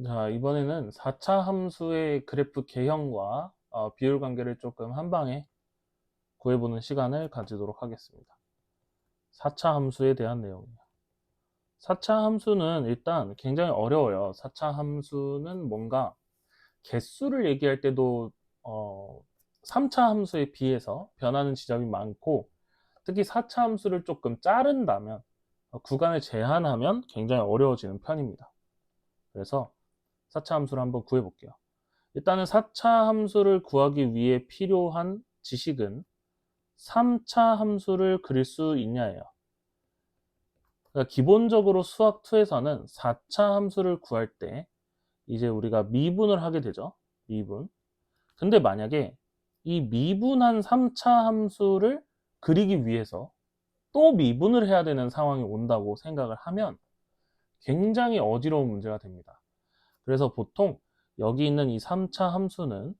자, 이번에는 4차 함수의 그래프 개형과 비율 관계를 조금 한 방에 구해보는 시간을 가지도록 하겠습니다. 4차 함수에 대한 내용이에요. 4차 함수는 일단 굉장히 어려워요. 4차 함수는 뭔가 개수를 얘기할 때도 3차 함수에 비해서 변하는 지점이 많고, 특히 4차 함수를 조금 자른다면, 구간을 제한하면 굉장히 어려워지는 편입니다. 그래서 4차 함수를 한번 구해볼게요. 일단은 4차 함수를 구하기 위해 필요한 지식은 3차 함수를 그릴 수 있냐예요. 그러니까 기본적으로 수학 2에서는 4차 함수를 구할 때 이제 우리가 미분을 하게 되죠. 미분. 근데 만약에 이 미분한 3차 함수를 그리기 위해서 또 미분을 해야 되는 상황이 온다고 생각을 하면 굉장히 어지러운 문제가 됩니다. 그래서 보통 여기 있는 이 3차 함수는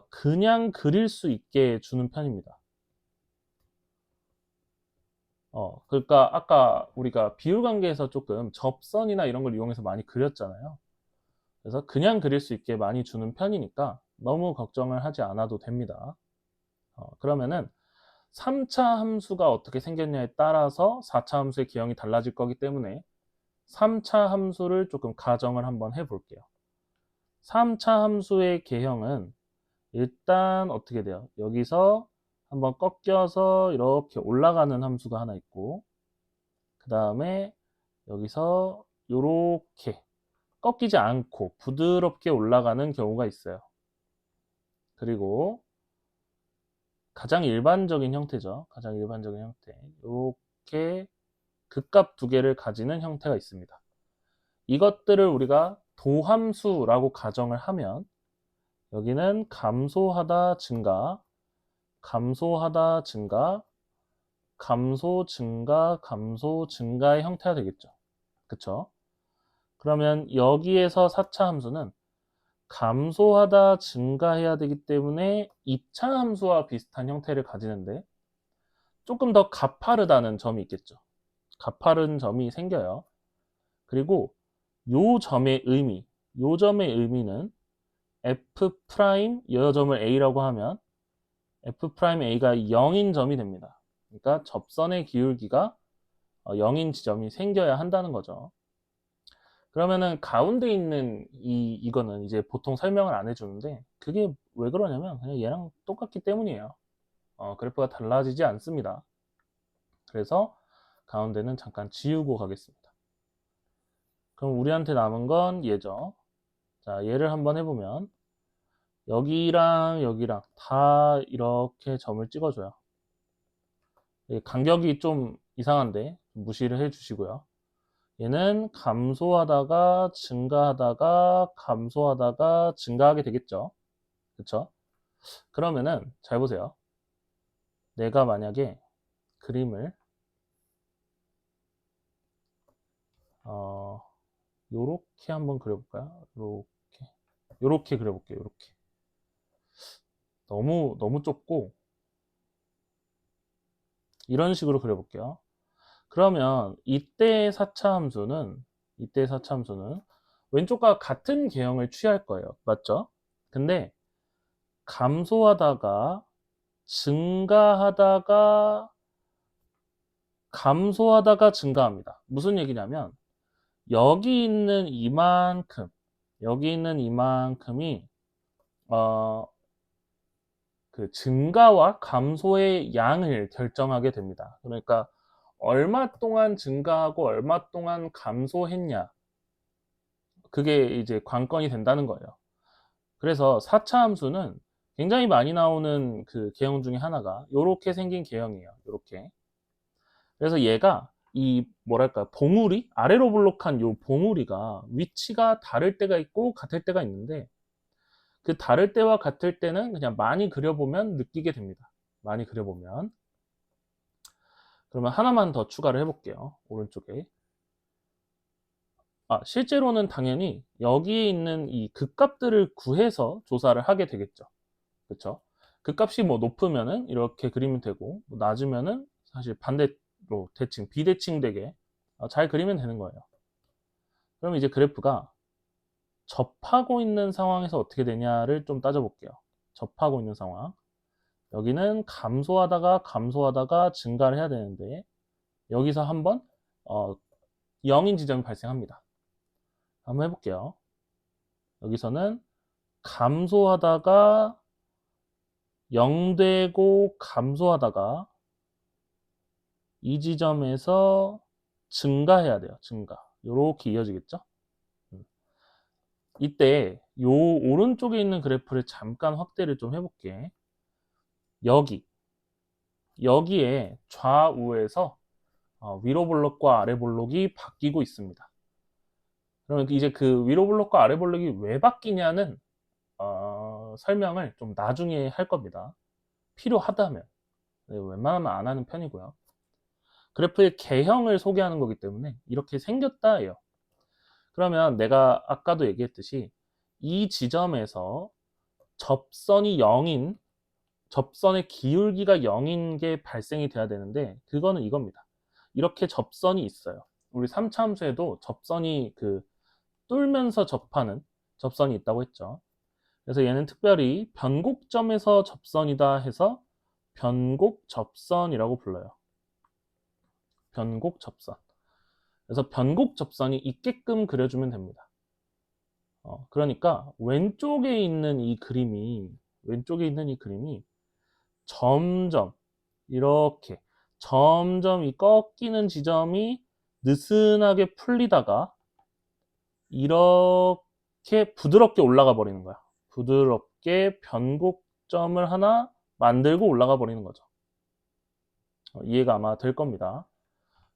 그냥 그릴 수 있게 주는 편입니다. 그러니까 아까 우리가 비율 관계에서 조금 접선이나 이런 걸 이용해서 많이 그렸잖아요. 그래서 그냥 그릴 수 있게 많이 주는 편이니까 너무 걱정을 하지 않아도 됩니다. 그러면은 3차 함수가 어떻게 생겼냐에 따라서 4차 함수의 기형이 달라질 거기 때문에 3차 함수를 조금 가정을 한번 해볼게요. 3차 함수의 개형은 일단 어떻게 돼요? 여기서 한번 꺾여서 이렇게 올라가는 함수가 하나 있고, 그 다음에 여기서 이렇게 꺾이지 않고 부드럽게 올라가는 경우가 있어요. 그리고 가장 일반적인 형태죠. 가장 일반적인 형태. 이렇게 극값 두 개를 가지는 형태가 있습니다. 이것들을 우리가 도함수라고 가정을 하면 여기는 감소하다 증가, 감소하다 증가, 감소 증가, 감소 증가의 형태가 되겠죠. 그쵸? 그러면 여기에서 4차 함수는 감소하다 증가해야 되기 때문에 2차 함수와 비슷한 형태를 가지는데 조금 더 가파르다는 점이 있겠죠. 가파른 점이 생겨요. 그리고 요 점의 의미, 요 점의 의미는 f 프라임 여점을 a라고 하면 f 프라임 a가 0인 점이 됩니다. 그러니까 접선의 기울기가 0인 지점이 생겨야 한다는 거죠. 그러면은 가운데 있는 이거는 이제 보통 설명을 안 해주는데 그게 왜 그러냐면 그냥 얘랑 똑같기 때문이에요. 그래프가 달라지지 않습니다. 그래서 가운데는 잠깐 지우고 가겠습니다. 그럼 우리한테 남은 건 얘죠. 자, 얘를 한번 해보면 여기랑 여기랑 다 이렇게 점을 찍어줘요. 간격이 좀 이상한데 무시를 해주시고요. 얘는 감소하다가 증가하다가 감소하다가 증가하게 되겠죠. 그쵸? 그러면은 잘 보세요. 내가 만약에 그림을 요렇게 한번 그려볼까요? 요렇게 그려볼게요. 요렇게. 너무 좁고 이런 식으로 그려볼게요. 그러면 이때 4차 함수는 왼쪽과 같은 개형을 취할 거예요. 맞죠? 근데 감소하다가 증가하다가 감소하다가 증가합니다. 무슨 얘기냐면 여기 있는 이만큼 여기 있는 이만큼이 어, 그 증가와 감소의 양을 결정하게 됩니다. 그러니까 얼마 동안 증가하고 얼마 동안 감소했냐 그게 이제 관건이 된다는 거예요. 그래서 4차 함수는 굉장히 많이 나오는 그 개형 중에 하나가 이렇게 생긴 개형이에요. 이렇게. 그래서 얘가 이 뭐랄까 봉우리 아래로 볼록한 요 봉우리가 위치가 다를 때가 있고 같을 때가 있는데 그 다를 때와 같을 때는 그냥 많이 그려보면 느끼게 됩니다. 많이 그려보면. 그러면 하나만 더 추가를 해볼게요. 오른쪽에. 실제로는 당연히 여기에 있는 이 극값들을 구해서 조사를 하게 되겠죠. 그렇죠? 극값이 뭐 높으면은 이렇게 그리면 되고 뭐 낮으면은 사실 반대로 대칭, 비대칭 되게 잘 그리면 되는 거예요. 그럼 이제 그래프가 접하고 있는 상황에서 어떻게 되냐를 좀 따져볼게요. 접하고 있는 상황. 여기는 감소하다가 증가를 해야 되는데 여기서 한번 0인 지점이 발생합니다. 한번 해볼게요. 여기서는 감소하다가 0 되고 감소하다가 이 지점에서 증가해야 돼요. 증가. 이렇게 이어지겠죠? 이때 요 오른쪽에 있는 그래프를 잠깐 확대를 좀 해볼게. 여기에 좌우에서 위로 블록과 아래 블록이 바뀌고 있습니다. 그러면 이제 그 위로 블록과 아래 블록이 왜 바뀌냐는 설명을 좀 나중에 할 겁니다. 필요하다면. 네, 웬만하면 안 하는 편이고요. 그래프의 개형을 소개하는 거기 때문에 이렇게 생겼다예요. 그러면 내가 아까도 얘기했듯이 이 지점에서 접선이 0인 접선의 기울기가 0인 게 발생이 돼야 되는데 그거는 이겁니다. 이렇게 접선이 있어요. 우리 3차 함수에도 접선이 뚫면서 접하는 접선이 있다고 했죠. 그래서 얘는 특별히 변곡점에서 접선이다 해서 변곡접선이라고 불러요. 변곡접선. 그래서 변곡접선이 있게끔 그려주면 됩니다. 그러니까 왼쪽에 있는 이 그림이 점점 이렇게 점점 이 꺾이는 지점이 느슨하게 풀리다가 이렇게 부드럽게 올라가 버리는 거야. 부드럽게 변곡점을 하나 만들고 올라가 버리는 거죠. 이해가 아마 될 겁니다.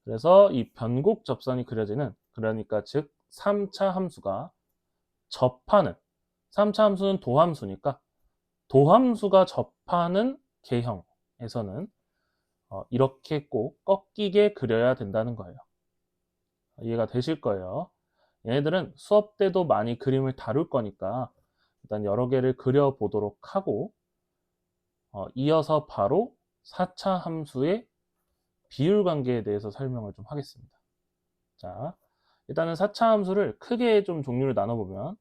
그래서 이 변곡 접선이 그려지는, 그러니까 즉 3차 함수가 접하는, 3차 함수는 도함수니까 도함수가 접하는 개형에서는 이렇게 꼭 꺾이게 그려야 된다는 거예요. 이해가 되실 거예요. 얘네들은 수업 때도 많이 그림을 다룰 거니까 일단 여러 개를 그려보도록 하고 이어서 바로 4차 함수의 비율 관계에 대해서 설명을 좀 하겠습니다. 자, 일단은 4차 함수를 크게 좀 종류를 나눠보면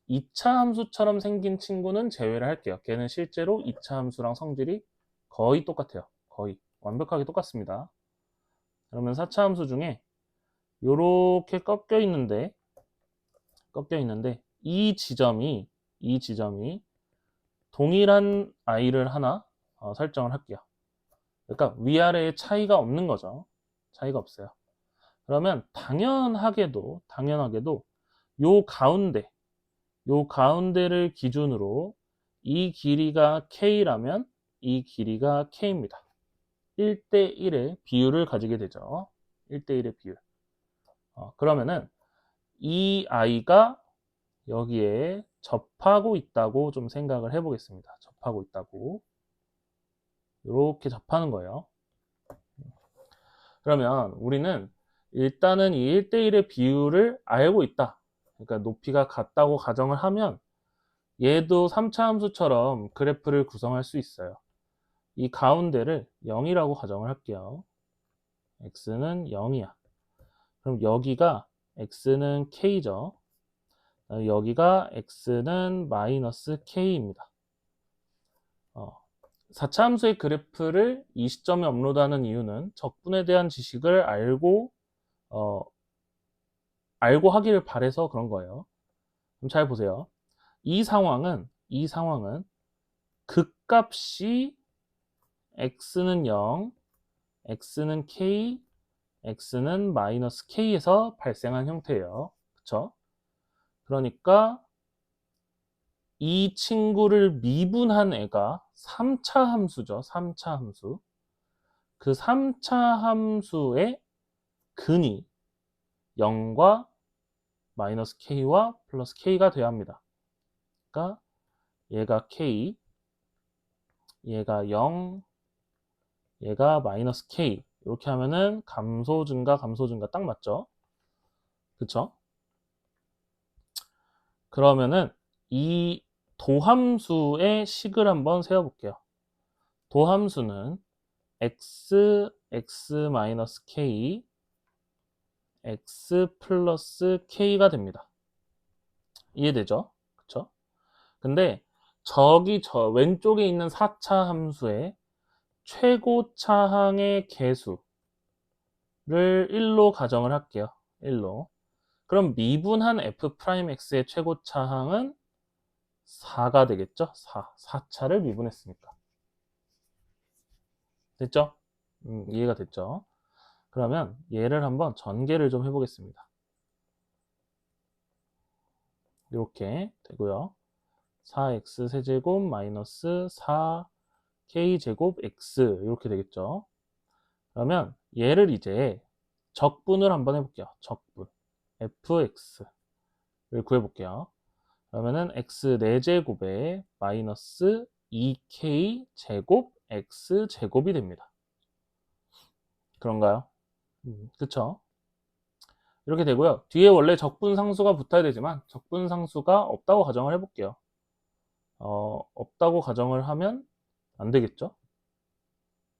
2차 함수처럼 생긴 친구는 제외를 할게요. 걔는 실제로 2차 함수랑 성질이 거의 똑같아요. 거의 완벽하게 똑같습니다. 그러면 4차 함수 중에 이렇게 꺾여 있는데 이 지점이 동일한 i를 하나 설정을 할게요. 그러니까 위아래에 차이가 없는 거죠. 차이가 없어요. 그러면 당연하게도 요 가운데를 기준으로 이 길이가 k라면 이 길이가 k입니다. 1대1의 비율을 가지게 되죠. 1대1의 비율. 그러면은 이 i가 여기에 접하고 있다고 좀 생각을 해보겠습니다. 접하고 있다고. 이렇게 접하는 거예요. 그러면 우리는 일단은 이 1대1의 비율을 알고 있다. 그러니까 높이가 같다고 가정을 하면 얘도 3차 함수처럼 그래프를 구성할 수 있어요. 이 가운데를 0이라고 가정을 할게요. x는 0이야. 그럼 여기가 x는 k죠. 여기가 x는 마이너스 k입니다. 4차 함수의 그래프를 이 시점에 업로드하는 이유는 적분에 대한 지식을 알고 하기를 바래서 그런 거예요. 그럼 잘 보세요. 이 상황은 극값이 x는 0, x는 k, x는 마이너스 k에서 발생한 형태예요. 그쵸? 그러니까 이 친구를 미분한 애가 3차 함수죠. 3차 함수. 그 3차 함수의 근이 0과 마이너스 k와 플러스 k가 돼야 합니다. 그러니까 얘가 k, 얘가 0, 얘가 마이너스 k. 이렇게 하면은 감소 증가 딱 맞죠? 그쵸? 그러면은 이 도함수의 식을 한번 세워볼게요. 도함수는 x 플러스 k가 됩니다. 이해되죠? 그쵸? 근데 저기 저 왼쪽에 있는 4차 함수의 최고차항의 개수를 1로 가정을 할게요. 1로. 그럼 미분한 f'x의 최고차항은 4가 되겠죠? 4차를 미분했으니까. 됐죠? 이해가 됐죠? 그러면 얘를 한번 전개를 좀 해보겠습니다. 이렇게 되고요. 4x 세제곱 마이너스 4k 제곱 x 이렇게 되겠죠. 그러면 얘를 이제 적분을 한번 해볼게요. 적분 fx를 구해볼게요. 그러면은 x 4제곱에 마이너스 2k 제곱 x 제곱이 됩니다. 그런가요? 그쵸? 이렇게 되고요. 뒤에 원래 적분 상수가 붙어야 되지만 적분 상수가 없다고 가정을 해볼게요. 없다고 가정을 하면 안 되겠죠?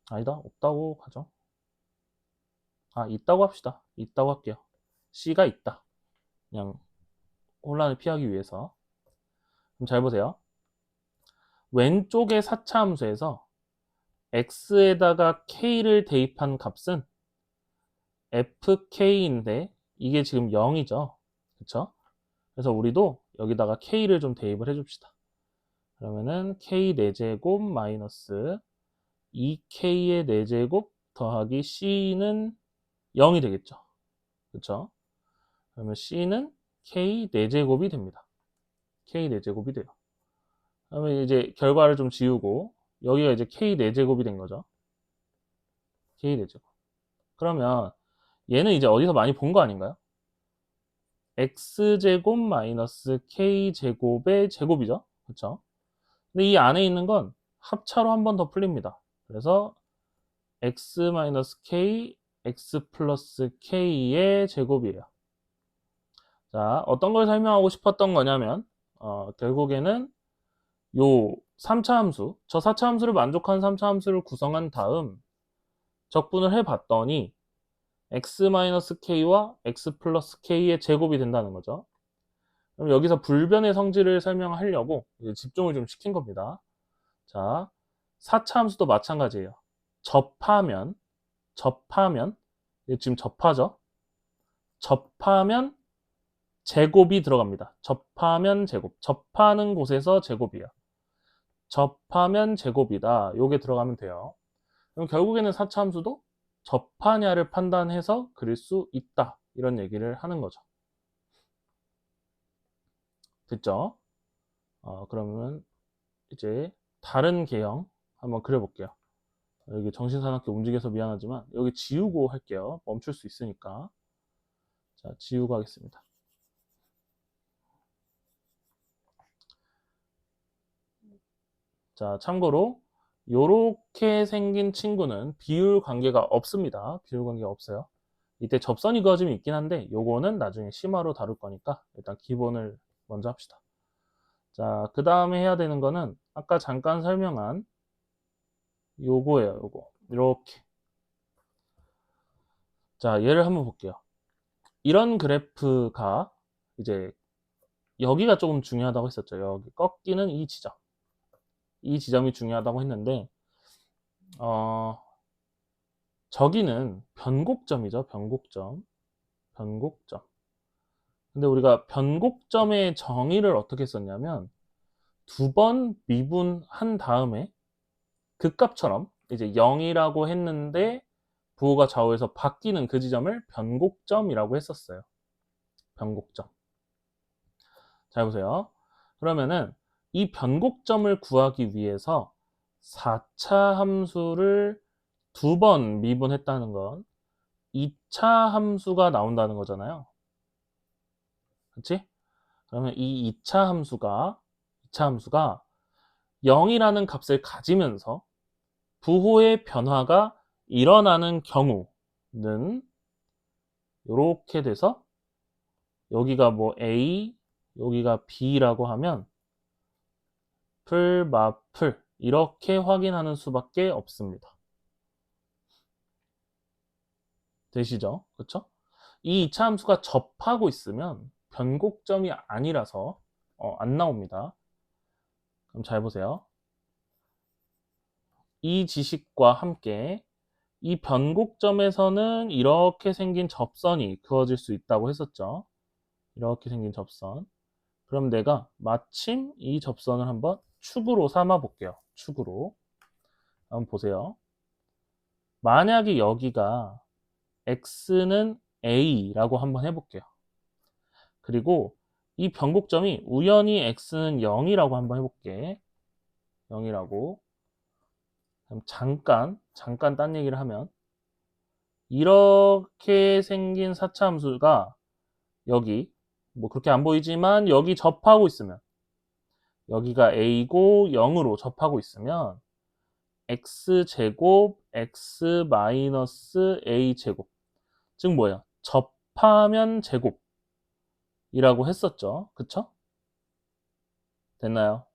아니다. 없다고 가정. 있다고 합시다. 있다고 할게요. C가 있다. 그냥 혼란을 피하기 위해서. 그럼 잘 보세요. 왼쪽의 4차 함수에서 x에다가 k를 대입한 값은 fk인데 이게 지금 0이죠. 그쵸? 그래서 우리도 여기다가 k를 좀 대입을 해줍시다. 그러면은 k 4제곱 마이너스 2k의 4제곱 더하기 c는 0이 되겠죠. 그쵸? 그러면 c는 k 4제곱이 됩니다. k 4제곱이 돼요. 그러면 이제 결과를 좀 지우고 여기가 이제 k 4제곱이 된 거죠. k 4제곱. 그러면 얘는 이제 어디서 많이 본 거 아닌가요? x제곱 마이너스 k제곱의 제곱이죠. 그쵸? 근데 이 안에 있는 건 합차로 한 번 더 풀립니다. 그래서 x 마이너스 k, x 플러스 k의 제곱이에요. 자, 어떤 걸 설명하고 싶었던 거냐면 결국에는 요 3차 함수, 저 4차 함수를 만족한 3차 함수를 구성한 다음 적분을 해봤더니 x-k와 x 플러스 k의 제곱이 된다는 거죠. 그럼 여기서 불변의 성질을 설명하려고 집중을 좀 시킨 겁니다. 자, 4차 함수도 마찬가지예요. 접하면 지금 접하죠? 접하면 제곱이 들어갑니다. 접하면 제곱. 접하는 곳에서 제곱이에요. 접하면 제곱이다. 요게 들어가면 돼요. 그럼 결국에는 4차 함수도 접하냐를 판단해서 그릴 수 있다. 이런 얘기를 하는 거죠. 됐죠? 그러면 이제 다른 개형 한번 그려볼게요. 여기 정신사납게 움직여서 미안하지만 여기 지우고 할게요. 멈출 수 있으니까. 자, 지우고 하겠습니다. 자, 참고로 요렇게 생긴 친구는 비율 관계가 없습니다. 비율 관계가 없어요. 이때 접선이 그어짐이 있긴 한데 요거는 나중에 심화로 다룰 거니까 일단 기본을 먼저 합시다. 자, 그 다음에 해야 되는 거는 아까 잠깐 설명한 요거예요. 요거 이렇게. 자, 얘를 한번 볼게요. 이런 그래프가 이제 여기가 조금 중요하다고 했었죠. 여기 꺾이는 이 지점. 이 지점이 중요하다고 했는데 저기는 변곡점이죠. 변곡점. 변곡점. 근데 우리가 변곡점의 정의를 어떻게 썼냐면 두 번 미분한 다음에 극값처럼 이제 0이라고 했는데 부호가 좌우에서 바뀌는 그 지점을 변곡점이라고 했었어요. 변곡점. 잘 보세요. 그러면은 이 변곡점을 구하기 위해서 4차 함수를 두 번 미분했다는 건 2차 함수가 나온다는 거잖아요. 그렇지? 그러면 이 2차 함수가 0이라는 값을 가지면서 부호의 변화가 일어나는 경우는 이렇게 돼서 여기가 뭐 A, 여기가 B라고 하면 풀, 마풀 이렇게 확인하는 수밖에 없습니다. 되시죠? 그렇죠? 이 2차 함수가 접하고 있으면 변곡점이 아니라서 안 나옵니다. 그럼 잘 보세요. 이 지식과 함께 이 변곡점에서는 이렇게 생긴 접선이 그어질 수 있다고 했었죠. 이렇게 생긴 접선. 그럼 내가 마침 이 접선을 한번 축으로 삼아 볼게요. 축으로. 한번 보세요. 만약에 여기가 x는 a라고 한번 해볼게요. 그리고 이 변곡점이 우연히 x는 0이라고 한번 해볼게. 0이라고. 그럼 잠깐 딴 얘기를 하면 이렇게 생긴 사차함수가 여기 뭐 그렇게 안 보이지만 여기 접하고 있으면 여기가 a고 0으로 접하고 있으면 x제곱 x 마이너스 a제곱 즉 뭐예요? 접하면 제곱이라고 했었죠. 그쵸? 됐나요?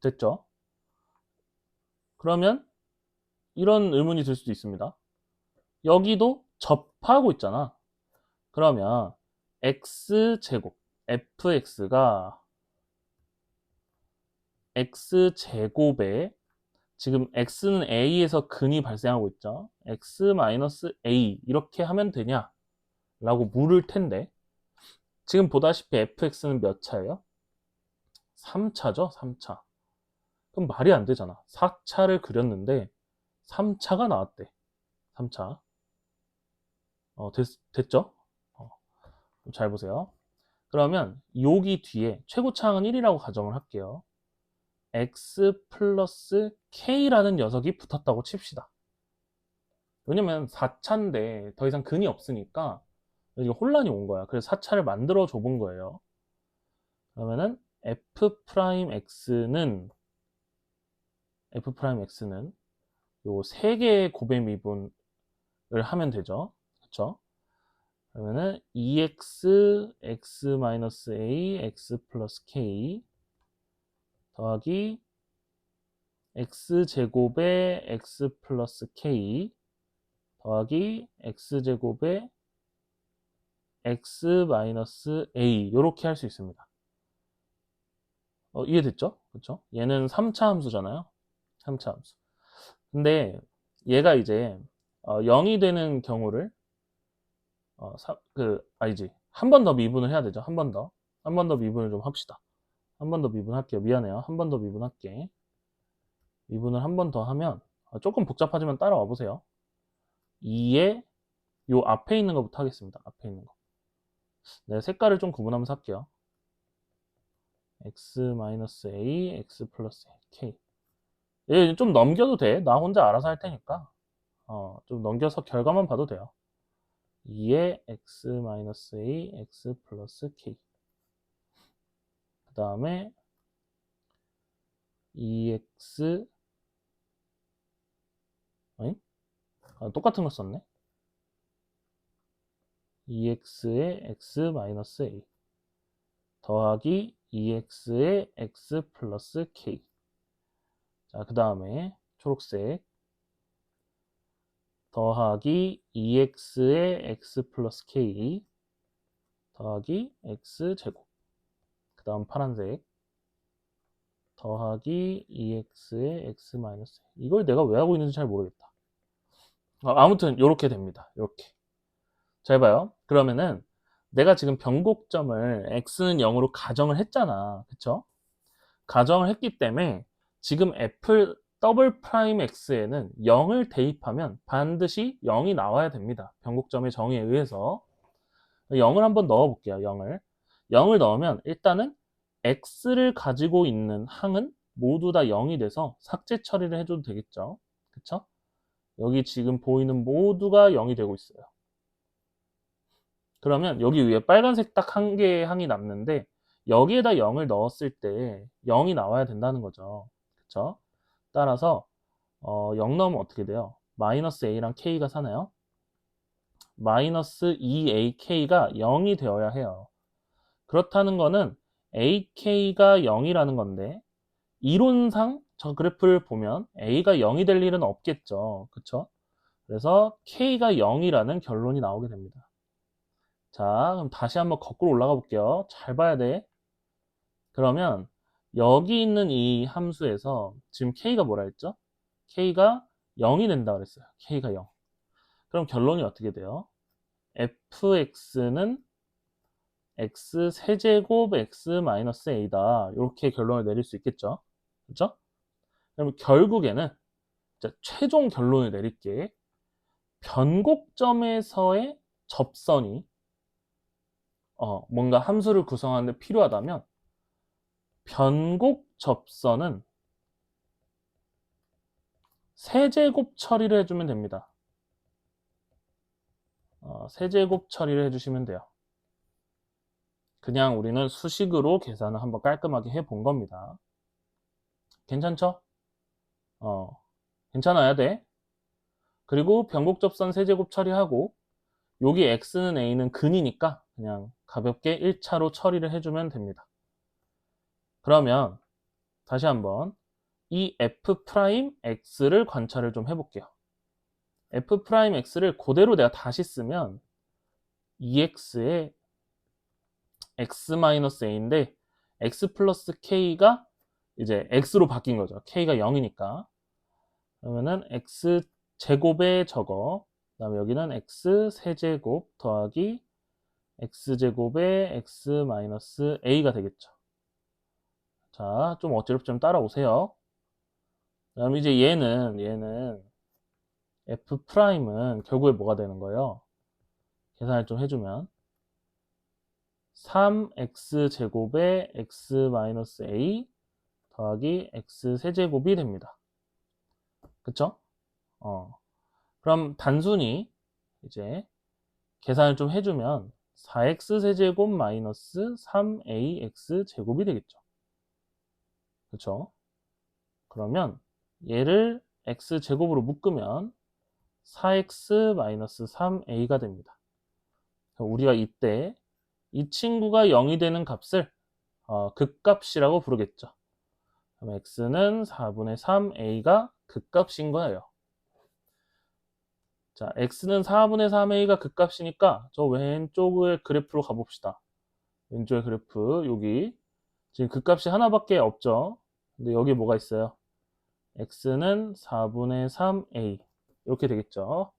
됐죠? 그러면 이런 의문이 들 수도 있습니다. 여기도 접하고 있잖아. 그러면 x제곱 fx가 x제곱에 지금 x는 a에서 근이 발생하고 있죠. x 마이너스 a 이렇게 하면 되냐? 라고 물을 텐데 지금 보다시피 fx는 몇 차예요? 3차죠? 3차. 그럼 말이 안 되잖아. 4차를 그렸는데 3차가 나왔대. 3차. 됐죠? 어, 잘 보세요. 그러면 여기 뒤에 최고차항은 1이라고 가정을 할게요. x 플러스 k라는 녀석이 붙었다고 칩시다. 왜냐면 4차인데 더 이상 근이 없으니까 여기 혼란이 온 거야. 그래서 4차를 만들어 줘 본 거예요. 그러면은 f'(x는) 요 세 개의 곱의 미분을 하면 되죠. 그쵸? 그러면은 2x, x-a, x 플러스 k 더하기 x제곱에 x 플러스 k 더하기 x제곱에 x 마이너스 a 이렇게 할 수 있습니다. 이해됐죠? 그쵸? 얘는 3차 함수잖아요. 3차 함수. 근데 얘가 이제 0이 되는 경우를 아니지. 한 번 더 미분을 해야 되죠. 한 번 더. 한 번 더 미분을 좀 합시다. 한 번 더 미분할게요. 미안해요. 한 번 더 미분할게. 미분을 한 번 더 하면 조금 복잡하지만 따라와 보세요. 2에 요 앞에 있는 것부터 하겠습니다. 앞에 있는 거. 네, 색깔을 좀 구분하면서 할게요. x-a, x 플러스 k. 얘 좀 넘겨도 돼. 나 혼자 알아서 할 테니까. 좀 넘겨서 결과만 봐도 돼요. 2에 x-a, x 플러스 k. 그 다음에 2x, 아니? 똑같은 걸 썼네. 2x에 x 마이너스 a 더하기 2x에 x 플러스 k. 자, 그 다음에 초록색 더하기 2x에 x 플러스 k 더하기 x제곱. 그 다음 파란색 더하기 2x에 x 마이너스 a. 이걸 내가 왜 하고 있는지 잘 모르겠다. 아무튼 이렇게 됩니다. 이렇게. 잘 봐요. 그러면은 내가 지금 변곡점을 x는 0으로 가정을 했잖아. 그쵸? 가정을 했기 때문에 지금 f 더블 프라임 x에는 0을 대입하면 반드시 0이 나와야 됩니다. 변곡점의 정의에 의해서 0을 한번 넣어 볼게요. 0을 넣으면 일단은 x를 가지고 있는 항은 모두 다 0이 돼서 삭제 처리를 해줘도 되겠죠. 그쵸? 여기 지금 보이는 모두가 0이 되고 있어요. 그러면 여기 위에 빨간색 딱 한 개의 항이 남는데 여기에다 0을 넣었을 때 0이 나와야 된다는 거죠. 그쵸? 따라서 0 넣으면 어떻게 돼요? 마이너스 a랑 k가 사나요? 마이너스 2ak가 0이 되어야 해요. 그렇다는 거는 ak가 0이라는 건데 이론상 저 그래프를 보면 a가 0이 될 일은 없겠죠. 그쵸? 그래서 k가 0이라는 결론이 나오게 됩니다. 자, 그럼 다시 한번 거꾸로 올라가 볼게요. 잘 봐야 돼. 그러면 여기 있는 이 함수에서 지금 k가 뭐라 했죠? k가 0이 된다 그랬어요. k가 0. 그럼 결론이 어떻게 돼요? fx는 x 세제곱 x 마이너스 a다. 이렇게 결론을 내릴 수 있겠죠? 그렇죠? 그럼 결국에는 최종 결론을 내릴게. 변곡점에서의 접선이 뭔가 함수를 구성하는데 필요하다면 변곡 접선은 세제곱 처리를 해주면 됩니다. 세제곱 처리를 해주시면 돼요. 그냥 우리는 수식으로 계산을 한번 깔끔하게 해본 겁니다. 괜찮죠? 괜찮아야 돼. 그리고 변곡접선 세제곱 처리하고 여기 x는 a는 근이니까 그냥 가볍게 1차로 처리를 해주면 됩니다. 그러면 다시 한번 이 f'x를 관찰을 좀 해볼게요. f'x를 그대로 내가 다시 쓰면 2x의 x-a인데 x 플러스 k가 이제 x로 바뀐 거죠. k가 0이니까. 그러면은 x 제곱에 저거, 그 다음에 여기는 x 세제곱 더하기 x 제곱에 x 마이너스 a가 되겠죠. 자, 좀 어지럽지만 따라오세요. 그 다음에 이제 얘는 f'은 결국에 뭐가 되는 거예요? 계산을 좀 해주면 3x 제곱에 x 마이너스 a 더하기 x 세제곱이 됩니다. 그쵸? 그럼 단순히 이제 계산을 좀 해주면 4x 세제곱 마이너스 3ax 제곱이 되겠죠. 그쵸? 그러면 얘를 x 제곱으로 묶으면 4x 마이너스 3a가 됩니다. 우리가 이때 이 친구가 0이 되는 값을 극값이라고 부르겠죠. 그럼 x는 4분의 3a가 극값인 거예요. 자, x는 4분의 3a가 극값이니까 저 왼쪽의 그래프로 가봅시다. 왼쪽의 그래프 여기 지금 극값이 하나밖에 없죠. 근데 여기 뭐가 있어요? x는 4분의 3a 이렇게 되겠죠.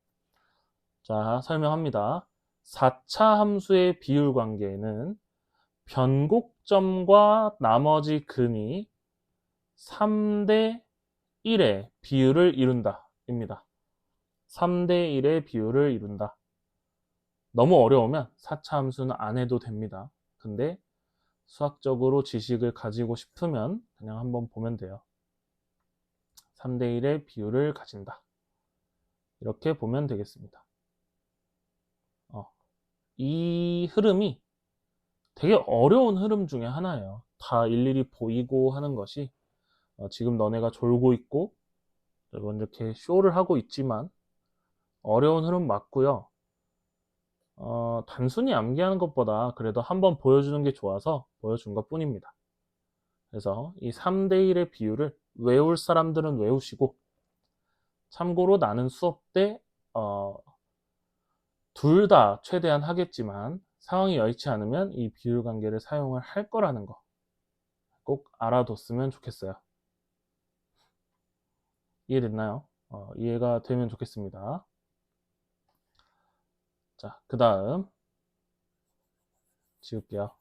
자, 설명합니다. 4차 함수의 비율 관계는 변곡점과 나머지 근이 3대 1의 비율을 이룬다 입니다. 3대 1의 비율을 이룬다. 너무 어려우면 4차 함수는 안 해도 됩니다. 근데 수학적으로 지식을 가지고 싶으면 그냥 한번 보면 돼요. 3대 1의 비율을 가진다. 이렇게 보면 되겠습니다. 이 흐름이 되게 어려운 흐름 중에 하나예요. 다 일일이 보이고 하는 것이 지금 너네가 졸고 있고 이렇게 쇼를 하고 있지만 어려운 흐름 맞고요. 단순히 암기하는 것보다 그래도 한번 보여주는 게 좋아서 보여준 것 뿐입니다. 그래서 이 3대 1의 비율을 외울 사람들은 외우시고 참고로 나는 수업 때 둘 다 최대한 하겠지만 상황이 여의치 않으면 이 비율 관계를 사용을 할 거라는 거 꼭 알아뒀으면 좋겠어요. 이해됐나요? 이해가 되면 좋겠습니다. 자, 그 다음 지울게요.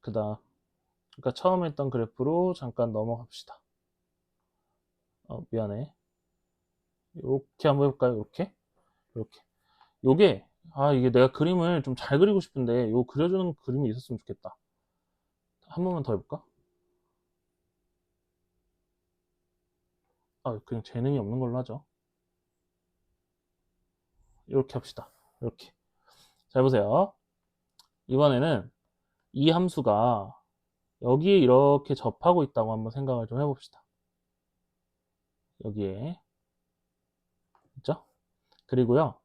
그 다음 그러니까 처음 했던 그래프로 잠깐 넘어갑시다. 미안해. 이렇게 한번 해볼까요? 이렇게. 요게 이게 내가 그림을 좀 잘 그리고 싶은데 요 그려주는 그림이 있었으면 좋겠다. 한 번만 더 해볼까? 그냥 재능이 없는 걸로 하죠. 이렇게 합시다. 이렇게. 잘 보세요. 이번에는 이 함수가 여기에 이렇게 접하고 있다고 한번 생각을 좀 해봅시다. 여기에. 있죠? 그리고요.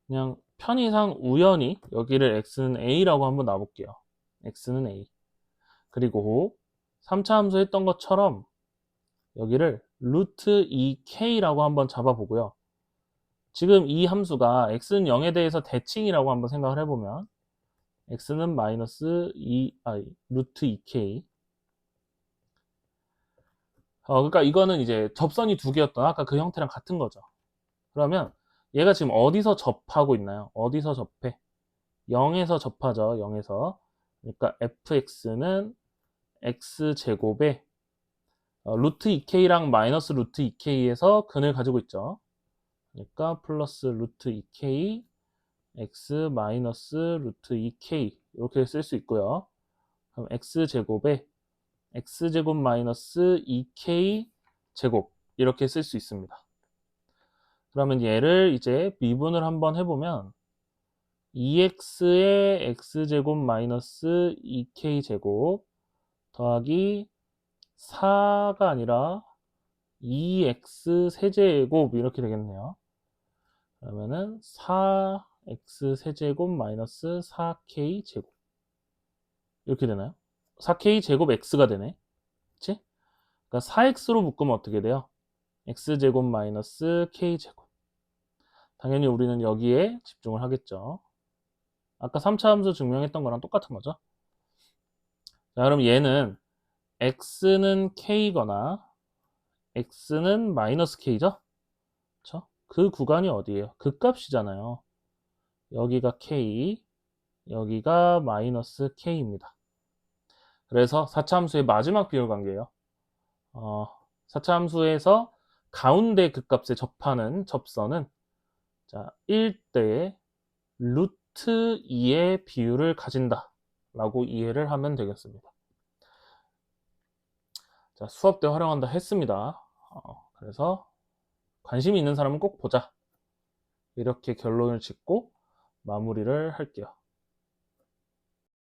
그냥 편의상 우연히 여기를 x는 a라고 한번 놔볼게요. x는 a. 그리고 3차 함수 했던 것처럼 여기를 루트 2k라고 한번 잡아보고요. 지금 이 함수가 x는 0에 대해서 대칭이라고 한번 생각을 해보면 x는 마이너스 2, 루트 2k. 그러니까 이거는 이제 접선이 두 개였던 아까 그 형태랑 같은 거죠. 그러면 얘가 지금 어디서 접하고 있나요? 어디서 접해? 0에서 접하죠. 0에서. 그러니까 fx는 x제곱에 루트 2k랑 마이너스 루트 2k에서 근을 가지고 있죠. 그러니까 플러스 루트 2k x 마이너스 루트 2k 이렇게 쓸 수 있고요. 그럼 x제곱에 x제곱 마이너스 2k 제곱 이렇게 쓸 수 있습니다. 그러면 얘를 이제 미분을 한번 해보면 2x의 x제곱 마이너스 2k 제곱 더하기 4가 아니라 2x 세제곱 이렇게 되겠네요. 그러면은 4x 세제곱 마이너스 4k 제곱 이렇게 되나요? 4k 제곱 x가 되네. 그치? 그러니까 4x로 묶으면 어떻게 돼요? x제곱 마이너스 k제곱. 당연히 우리는 여기에 집중을 하겠죠. 아까 3차 함수 증명했던 거랑 똑같은 거죠. 자, 그럼 얘는 x는 k거나 x는 마이너스 k죠? 그쵸? 그 구간이 어디예요? 극값이잖아요. 여기가 k, 여기가 마이너스 k입니다. 그래서 4차 함수의 마지막 비율 관계예요. 4차 함수에서 가운데 극값에 접하는 접선은 자, 1대에 루트 2의 비율을 가진다 라고 이해를 하면 되겠습니다. 자, 수업 때 활용한다 했습니다. 그래서 관심 있는 사람은 꼭 보자. 이렇게 결론을 짓고 마무리를 할게요.